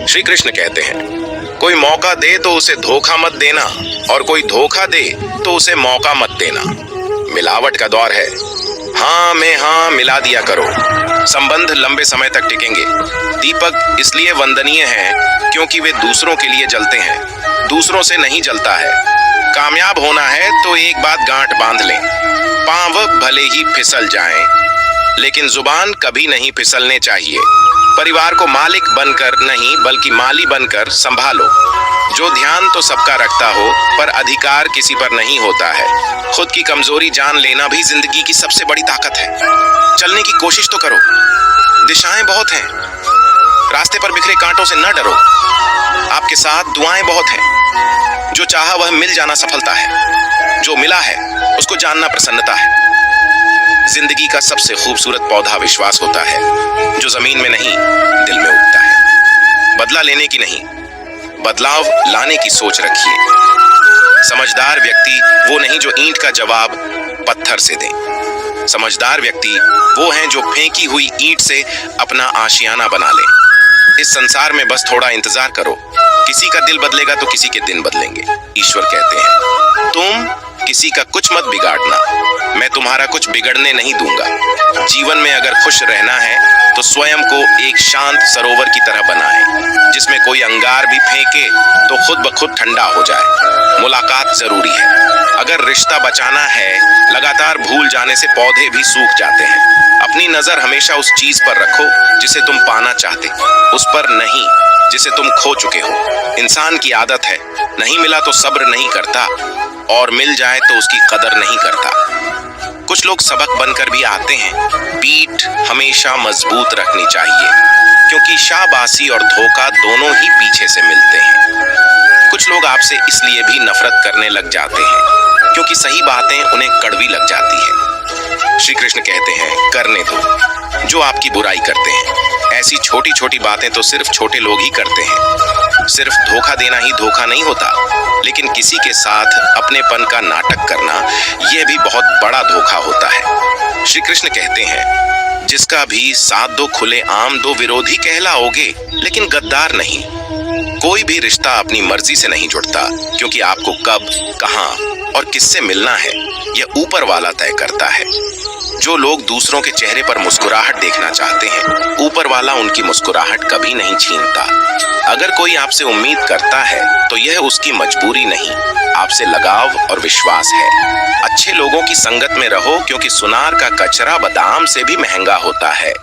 श्री कृष्ण कहते हैं, कोई मौका दे तो उसे धोखा मत देना, और कोई धोखा दे तो उसे मौका मत देना। मिलावट का दौर है, हाँ में हाँ मिला दिया करो, संबंध लंबे समय तक टिकेंगे। दीपक इसलिए वंदनीय हैं क्योंकि वे दूसरों के लिए जलते हैं, दूसरों से नहीं जलता है। कामयाब होना है तो एक बात गांठ बांध लें, पांव भले ही फिसल जाएं, लेकिन जुबान कभी नहीं फिसलने चाहिए। परिवार को मालिक बनकर नहीं बल्कि माली बनकर संभालो। जो ध्यान तो सबका रखता हो पर अधिकार किसी पर नहीं होता है। खुद की कमजोरी जान लेना भी जिंदगी की सबसे बड़ी ताकत है। चलने की कोशिश तो करो, दिशाएं बहुत हैं, रास्ते पर बिखरे कांटों से न डरो। आपके साथ दुआएं बहुत हैं, जो चाहा वह मिल जाना सफलता है, जो मिला है उसको जानना प्रसन्नता है। जिंदगी का सबसे खूबसूरत पौधा विश्वास होता है, जो जमीन में नहीं दिल में उगता है। बदला लेने की नहीं, बदलाव लाने की सोच रखिए। समझदार व्यक्ति वो नहीं जो ईंट का जवाब पत्थर से दे। समझदार व्यक्ति वो हैं जो फेंकी हुई ईंट से अपना आशियाना बना ले। इस संसार में बस थोड़ा इंतजार करो, किसी का दिल बदलेगा तो किसी के दिन बदलेंगे। ईश्वर कहते हैं, तुम किसी का कुछ मत बिगाड़ना, मैं तुम्हारा कुछ बिगड़ने नहीं दूंगा। जीवन में अगर खुश रहना है तो स्वयं को एक शांत सरोवर की तरह बनाएं, जिसमें कोई अंगार भी फेंके तो खुद ब खुद ठंडा हो जाए। मुलाकात जरूरी है। अगर रिश्ता बचाना है, लगातार भूल जाने से पौधे भी सूख जाते हैं। अपनी नजर हमेशा उस चीज पर रखो जिसे तुम पाना चाहते, उस पर नहीं जिसे तुम खो चुके हो। इंसान की आदत है, नहीं मिला तो सब्र नहीं करता, और मिल जाए तो उसकी कदर नहीं करता। कुछ लोग सबक बनकर भी आते हैं। पीठ हमेशा मजबूत रखनी चाहिए, क्योंकि शाबाशी और धोखा दोनों ही पीछे से मिलते हैं। कुछ लोग आपसे इसलिए भी नफरत करने लग जाते हैं क्योंकि सही बातें उन्हें कड़वी लग जाती है। श्री कृष्ण कहते हैं, करने दो जो आपकी बुराई करते हैं। ऐसी छोटी छोटी बातें तो सिर्फ छोटे लोग ही करते हैं। सिर्फ धोखा देना ही धोखा नहीं होता, लेकिन किसी के साथ अपनेपन का नाटक करना यह भी बहुत बड़ा धोखा होता है। श्री कृष्ण कहते हैं, जिसका भी साथ दो खुले आम दो विरोधी कहलाओगे, लेकिन गद्दार नहीं। कोई भी रिश्ता अपनी मर्जी से नहीं जुड़ता, क्योंकि आपको कब, कहां और किससे मिलना है यह ऊपर वाला तय करता है। जो लोग दूसरों के चेहरे पर मुस्कुराहट देखना चाहते हैं, ऊपर वाला उनकी मुस्कुराहट कभी नहीं छीनता। अगर कोई आपसे उम्मीद करता है तो यह उसकी मजबूरी नहीं, आपसे लगाव और विश्वास है। अच्छे लोगों की संगत में रहो, क्योंकि सुनार का कचरा बादाम से भी महंगा होता है।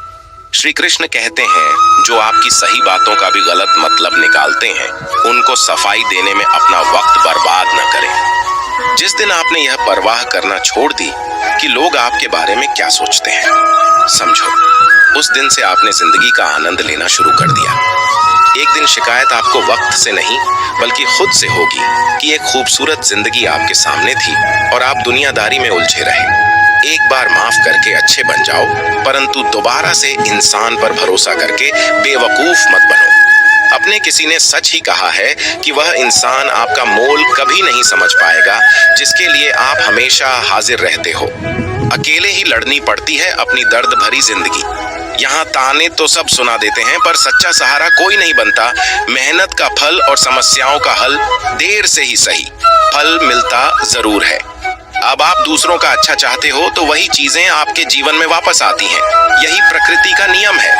श्री कृष्ण कहते हैं, जो आपकी सही बातों का भी गलत मतलब निकालते हैं, उनको सफाई देने में अपना वक्त बर्बाद न करें। जिस दिन आपने यह परवाह करना छोड़ दी कि लोग आपके बारे में क्या सोचते हैं, समझो उस दिन से आपने जिंदगी का आनंद लेना शुरू कर दिया। एक दिन शिकायत आपको वक्त से नहीं बल्कि खुद से होगी कि एक खूबसूरत जिंदगी आपके सामने थी और आप दुनियादारी में उलझे रहे। एक बार माफ करके अच्छे बन जाओ, परंतु दोबारा से इंसान पर भरोसा करके बेवकूफ मत बनो। अपने किसी ने सच ही कहा है कि वह इंसान आपका मोल कभी नहीं समझ पाएगा जिसके लिए आप हमेशा हाजिर रहते हो। अकेले ही लड़नी पड़ती है अपनी दर्द भरी जिंदगी। यहाँ ताने तो सब सुना देते हैं, पर सच्चा सहारा कोई नहीं बनता। मेहनत का फल और समस्याओं का हल देर से ही सही, फल मिलता जरूर है। अब आप दूसरों का अच्छा चाहते हो तो वही चीजें आपके जीवन में वापस आती हैं। यही प्रकृति का नियम है।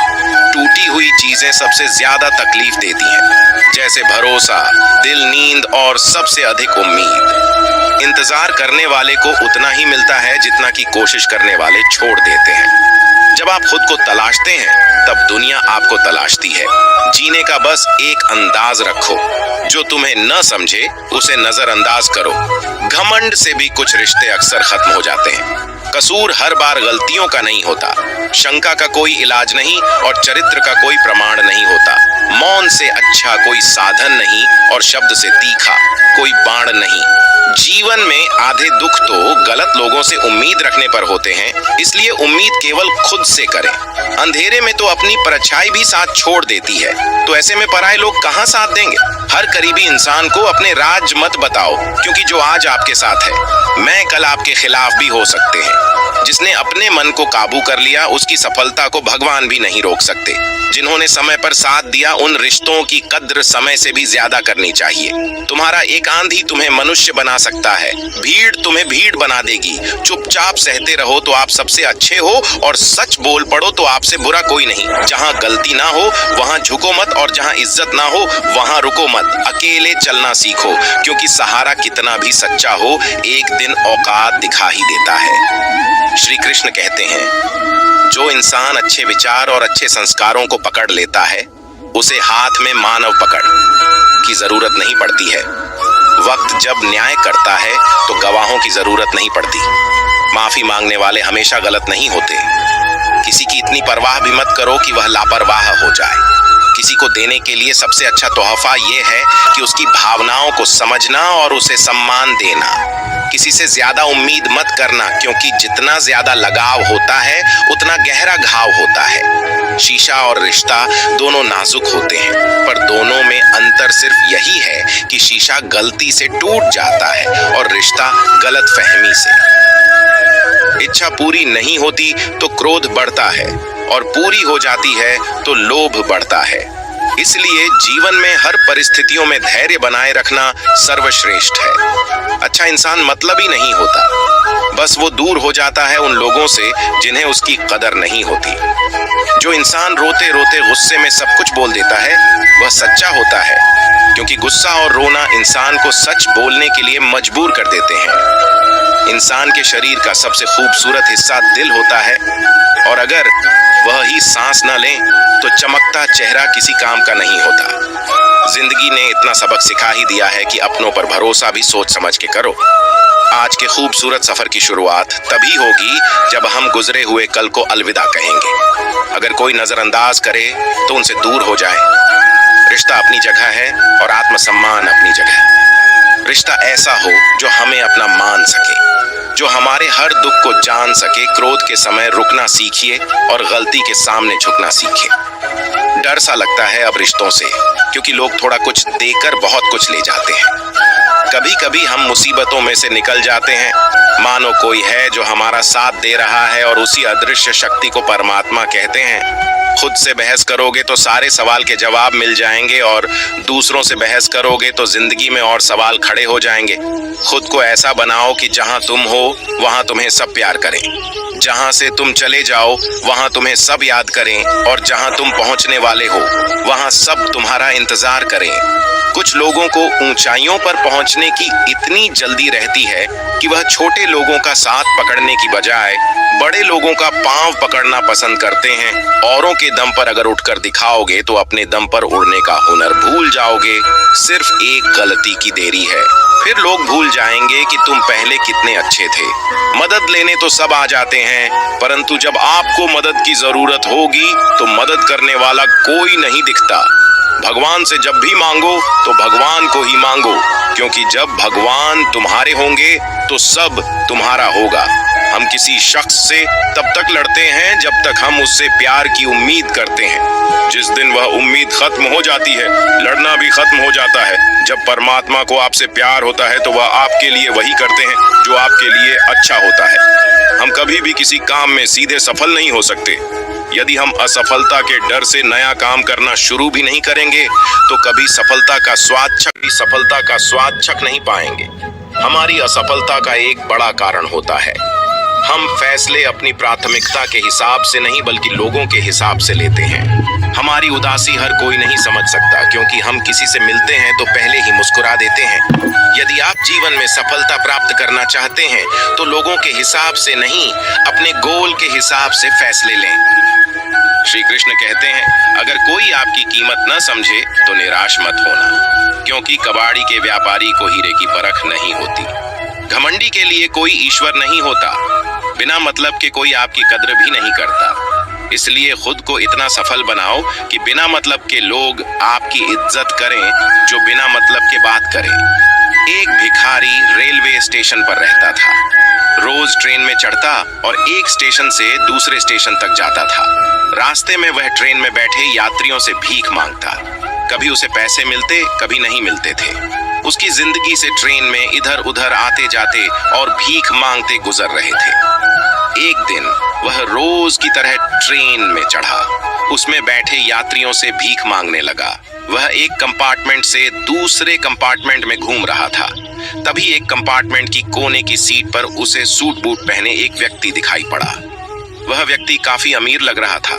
टूटी हुई चीजें सबसे ज्यादा तकलीफ देती हैं, जैसे भरोसा, दिल, नींद और सबसे अधिक उम्मीद। इंतजार करने वाले को उतना ही मिलता है जितना कि कोशिश करने वाले छोड़ देते हैं। जब आप खुद को तलाशते हैं तब दुनिया आपको तलाशती है। जीने का बस एक अंदाज रखो, जो तुम्हें न समझे उसे नजरअंदाज करो। घमंड से भी कुछ रिश्ते अक्सर खत्म हो जाते हैं। कसूर हर बार गलतियों का नहीं होता, शंका का कोई इलाज नहीं और चरित्र का कोई प्रमाण नहीं होता। मौन से अच्छा कोई साधन नहीं और शब्द से तीखा कोई बाण नहीं। जीवन में आधे दुख तो गलत लोगों से उम्मीद रखने पर होते हैं, इसलिए उम्मीद केवल खुद से करें। अंधेरे में तो अपनी परछाई भी साथ छोड़ देती है, तो ऐसे में पराये लोग कहां साथ देंगे। हर करीबी इंसान को अपने राज मत बताओ, क्योंकि जो आज आपके साथ है मैं कल आपके खिलाफ भी हो सकते हैं। जिसने अपने मन को काबू कर लिया उसकी सफलता को भगवान भी नहीं रोक सकते। जिन्होंने समय पर साथ दिया, उन रिश्तों की कद्र समय से भी ज्यादा करनी चाहिए। तुम्हारा एकांत ही तुम्हें मनुष्य बना सकता है। भीड़ तुम्हें भीड़ बना देगी। चुपचाप सहते रहो तो आप सबसे अच्छे हो, और सच बोल पड़ो तो आपसे बुरा कोई नहीं। जहाँ गलती ना हो वहाँ झुको मत, और जहाँ इज्जत ना हो वहाँ रुको मत। अकेले चलना सीखो, क्योंकि सहारा कितना भी सच्चा हो, एक दिन औकात दिखा ही देता है। श्री कृष्ण कहते हैं, जो इंसान अच्छे विचार और अच्छे संस्कारों को पकड़ लेता है, उसे हाथ में मानव पकड़ की जरूरत नहीं पड़ती है। वक्त जब न्याय करता है तो गवाहों की जरूरत नहीं पड़ती। माफी मांगने वाले हमेशा गलत नहीं होते। किसी की इतनी परवाह भी मत करो कि वह लापरवाह हो जाए। किसी को देने के लिए सबसे अच्छा तोहफा ये है कि उसकी भावनाओं को समझना और उसे सम्मान देना। किसी से ज्यादा उम्मीद मत करना, क्योंकि जितना ज्यादा लगाव होता है उतना गहरा घाव होता है। शीशा और रिश्ता दोनों नाजुक होते हैं, पर दोनों में अंतर सिर्फ यही है कि शीशा गलती से टूट जाता है और रिश्ता गलतफहमी से। इच्छा पूरी नहीं होती तो क्रोध बढ़ता है, और पूरी हो जाती है तो लोभ बढ़ता है। इसलिए जीवन में हर परिस्थितियों में धैर्य बनाए रखना सर्वश्रेष्ठ है। अच्छा इंसान मतलबी नहीं होता, बस वो दूर हो जाता है उन लोगों से जिन्हें उसकी कदर नहीं होती। जो इंसान रोते रोते गुस्से में सब कुछ बोल देता है, वह सच्चा होता है, क्योंकि गुस्सा और रोना इंसान को सच बोलने के लिए मजबूर कर देते हैं। इंसान के शरीर का सबसे खूबसूरत हिस्सा दिल होता है, और अगर वह ही सांस न लें तो चमकता चेहरा किसी काम का नहीं होता। जिंदगी ने इतना सबक सिखा ही दिया है कि अपनों पर भरोसा भी सोच समझ के करो। आज के खूबसूरत सफर की शुरुआत तभी होगी जब हम गुजरे हुए कल को अलविदा कहेंगे। अगर कोई नजरअंदाज करे तो उनसे दूर हो जाए। रिश्ता अपनी जगह है और आत्मसम्मान अपनी जगह। रिश्ता ऐसा हो जो हमें अपना मान सके, जो हमारे हर दुख को जान सके। क्रोध के समय रुकना सीखिए और गलती के सामने झुकना सीखिए। डर सा लगता है अब रिश्तों से, क्योंकि लोग थोड़ा कुछ देकर बहुत कुछ ले जाते हैं। कभी कभी हम मुसीबतों में से निकल जाते हैं, मानो कोई है जो हमारा साथ दे रहा है, और उसी अदृश्य शक्ति को परमात्मा कहते हैं। खुद से बहस करोगे तो सारे सवाल के जवाब मिल जाएंगे, और दूसरों से बहस करोगे तो जिंदगी में और सवाल खड़े हो जाएंगे। खुद को ऐसा बनाओ कि जहां तुम हो वहां तुम्हें सब प्यार करें, जहां से तुम चले जाओ वहां तुम्हें सब याद करें, और जहां तुम पहुंचने वाले हो वहां सब तुम्हारा इंतजार करें। कुछ लोगों को ऊंचाइयों पर पहुंचने की इतनी जल्दी रहती है कि वह छोटे लोगों का साथ पकड़ने की बजाय बड़े लोगों का पांव पकड़ना पसंद करते हैं। औरों के दम पर अगर उठकर दिखाओगे तो अपने दम पर उड़ने का हुनर भूल जाओगे। सिर्फ एक गलती की देरी है, फिर लोग भूल जाएंगे कि तुम पहले कितने अच्छे थे। मदद लेने तो सब आ जाते हैं, परंतु जब आपको मदद की जरूरत होगी तो मदद करने वाला कोई नहीं दिखता। भगवान से जब भी मांगो तो भगवान को ही मांगो, क्योंकि जब भगवान तुम्हारे होंगे तो सब तुम्हारा होगा। हम किसी शख्स से तब तक लड़ते हैं जब तक हम उससे प्यार की उम्मीद करते हैं। जिस दिन वह उम्मीद खत्म हो जाती है, लड़ना भी खत्म हो जाता है। जब परमात्मा को आपसे प्यार होता है तो वह आपके लिए वही करते हैं जो आपके लिए अच्छा होता है। हम कभी भी किसी काम में सीधे सफल नहीं हो सकते। यदि हम असफलता के डर से नया काम करना शुरू भी नहीं करेंगे तो कभी सफलता का स्वाद चख नहीं पाएंगे। हमारी असफलता का एक बड़ा कारण होता है, हम फैसले अपनी प्राथमिकता के हिसाब से नहीं बल्कि लोगों के हिसाब से लेते हैं। हमारी उदासी हर कोई नहीं समझ सकता, क्योंकि हम किसी से मिलते हैं तो पहले ही मुस्कुरा देते हैं। यदि आप जीवन में सफलता प्राप्त करना चाहते हैं तो लोगों के हिसाब से नहीं, अपने गोल के हिसाब से फैसले लें। श्री कृष्ण कहते हैं, अगर कोई आपकी कीमत न समझे तो निराश मत होना, क्योंकि कबाड़ी के व्यापारी को हीरे की परख नहीं होती। घमंडी के लिए कोई ईश्वर नहीं होता, बिना मतलब के कोई आपकी कद्र भी नहीं करता। इसलिए खुद को इतना सफल बनाओ कि बिना मतलब के लोग आपकी इज्जत करें, जो बिना मतलब के बात करें। एक भिखारी रेलवे स्टेशन पर रहता था। रोज ट्रेन में चढ़ता और एक स्टेशन से दूसरे स्टेशन तक जाता था। रास्ते में वह ट्रेन में बैठे यात्रियों से भीख मांगता। कभी उसे पैसे मिलते, कभी नहीं मिलते थे। उसकी जिंदगी से ट्रेन में इधर उधर आते जाते और भीख मांगते गुजर रहे थे। एक दिन वह रोज की तरह ट्रेन में चढ़ा। उसमें बैठे यात्रियों से भीख मांगने लगा। वह एक कंपार्टमेंट से दूसरे कंपार्टमेंट में घूम रहा था। तभी एक कंपार्टमेंट की कोने की सीट पर उसे सूट बूट पहने एक व्यक्ति दिखाई पड़ा। वह व्यक्ति काफी अमीर लग रहा था।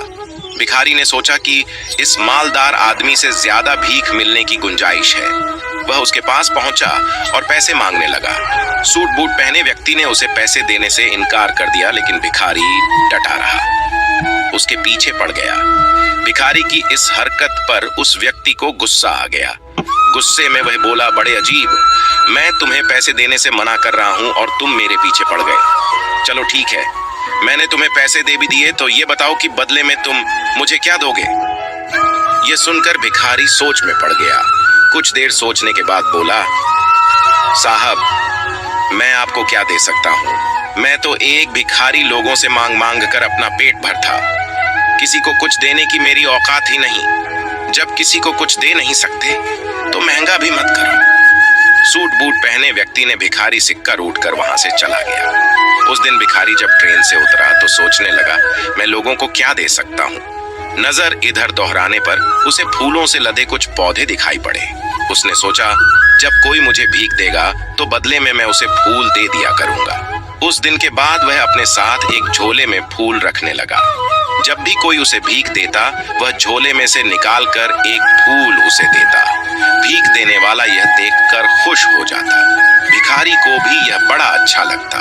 भिखारी ने सोचा कि इस मालदार आदमी से ज्यादा भीख मिलने की गुंजाइश है। वह उसके पास पहुंचा और पैसे मांगने लगा। सूट बूट पहने व्यक्ति ने उसे पैसे देने से इनकार कर दिया, लेकिन भिखारी डटा रहा, उसके पीछे पड़ गया। भिखारी की इस हरकत पर उस व्यक्ति को गुस्सा आ गया। गुस्से में वह बोला, बड़े अजीब, मैं तुम्हें पैसे देने से मना कर रहा हूं और तुम मेरे पीछे पड़ गए। चलो ठीक है, मैंने तुम्हें पैसे दे भी दिए, तो ये बताओ कि बदले में तुम मुझे क्या दोगे? ये सुनकर भिखारी सोच में पड़ गया। कुछ देर सोचने के बाद बोला, साहब, मैं आपको क्या दे सकता हूँ? मैं तो एक भिखारी लोगों से मांग मांग कर अपना पेट भरता। किसी को कुछ देने की मेरी औकात ही नहीं। जब किसी को कुछ दे नहीं सकते तो महंगा भी मत करो। सूट बूट पहने व्यक्ति ने भिखारी सिक्का रूठकर वहां से चला गया। उस दिन भिखारी जब ट्रेन से उतरा तो सोचने लगा, मैं लोगों को क्या दे सकता हूँ? नजर इधर दोहराने पर उसे फूलों से लदे कुछ पौधे दिखाई पड़े। उसने सोचा, जब कोई मुझे भीख देगा तो बदले में मैं उसे फूल दे दिया करूंगा। उस दिन के बाद वह अपने साथ एक झोले में फूल रखने लगा। जब भी कोई उसे भीख देता, वह झोले में से निकाल कर एक फूल उसे देता। भीख देने वाला यह देखकर खुश हो जाता। भिखारी को भी यह बड़ा अच्छा लगता।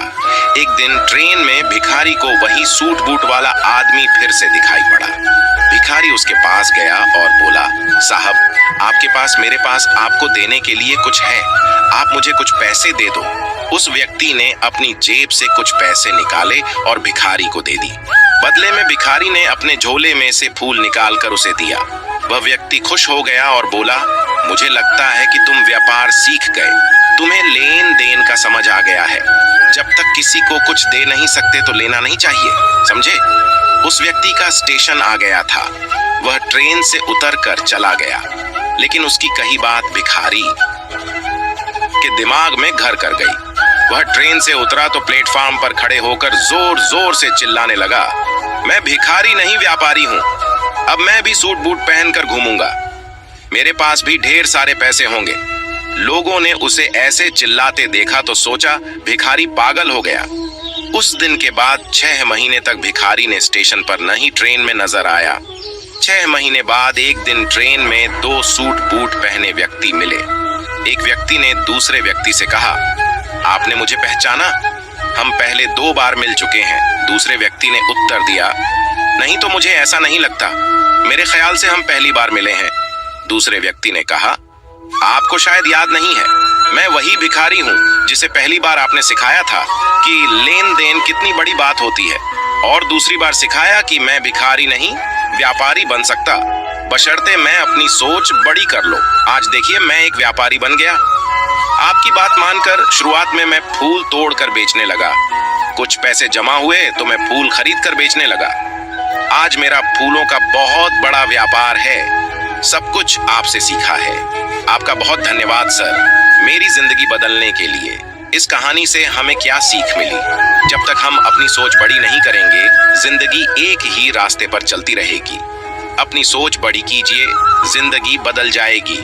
एक दिन ट्रेन में भिखारी को वही सूट बूट वाला आदमी फिर से दिखाई पड़ा। भिखारी उसके पास गया और बोला, साहब, आपके पास मेरे पास आपको देने के लिए कुछ है, आप मुझे कुछ पैसे दे दो। उस व्यक्ति ने अपनी जेब से कुछ पैसे निकाले और भिखारी को दे दी। बदले में भिखारी ने अपने झोले में से फूल निकालकर उसे दिया। वह व्यक्ति खुश हो गया और बोला, मुझे लगता है कि तुम व्यापार सीख गए, तुम्हें लेन देन का समझ आ गया है। जब तक किसी को कुछ दे नहीं सकते तो लेना नहीं चाहिए, समझे? उस व्यक्ति का स्टेशन आ गया था। वह ट्रेन से उतरकर चला गया, लेकिन उसकी कही बात भिखारी के दिमाग में घर कर गई। वह ट्रेन से उतरा तो प्लेटफार्म पर खड़े होकर जोर जोर से चिल्लाने लगा, मैं भिखारी नहीं, व्यापारी हूं। अब मैं भी सूट बूट पहनकर घूमूंगा। मेरे पास भी ढेर सारे पैसे होंगे। लोगों ने उसे ऐसे चिल्लाते देखा तो सोचा भिखारी पागल हो गया। उस दिन के बाद 6 महीने तक भिखारी ने स्टेशन पर नहीं ट्रेन में नजर आया। 6 महीने बाद एक दिन ट्रेन में 2 सूट बूट पहने व्यक्ति मिले। एक व्यक्ति ने दूसरे व्यक्ति से कहा, आपने मुझे पहचाना? हम पहले 2 बार मिल चुके हैं। दूसरे व्यक्ति ने उत्तर दिया, नहीं तो मुझे ऐसा नहीं लगता, मेरे ख्याल से हम पहली बार मिले हैं। दूसरे व्यक्ति ने कहा, आपको शायद याद नहीं है, मैं वही भिखारी हूँ जिसे पहली बार आपने सिखाया था कि लेन देन कितनी बड़ी बात होती है, और दूसरी बार सिखाया कि मैं भिखारी नहीं, व्यापारी बन सकता, बशर्ते मैं अपनी सोच बड़ी कर लो। आज देखिए, मैं एक व्यापारी बन गया। आपकी बात मानकर शुरुआत में मैं फूल तोड़कर बेचने लगा। कुछ पैसे जमा हुए तो मैं फूल खरीद कर बेचने लगा। आज मेरा फूलों का बहुत बड़ा व्यापार है। सब कुछ आपसे सीखा है। आपका बहुत धन्यवाद सर, मेरी जिंदगी बदलने के लिए। इस कहानी से हमें क्या सीख मिली? जब तक हम अपनी सोच बड़ी नहीं करेंगे, जिंदगी एक ही रास्ते पर चलती रहेगी। अपनी सोच बड़ी कीजिए, जिंदगी बदल जाएगी।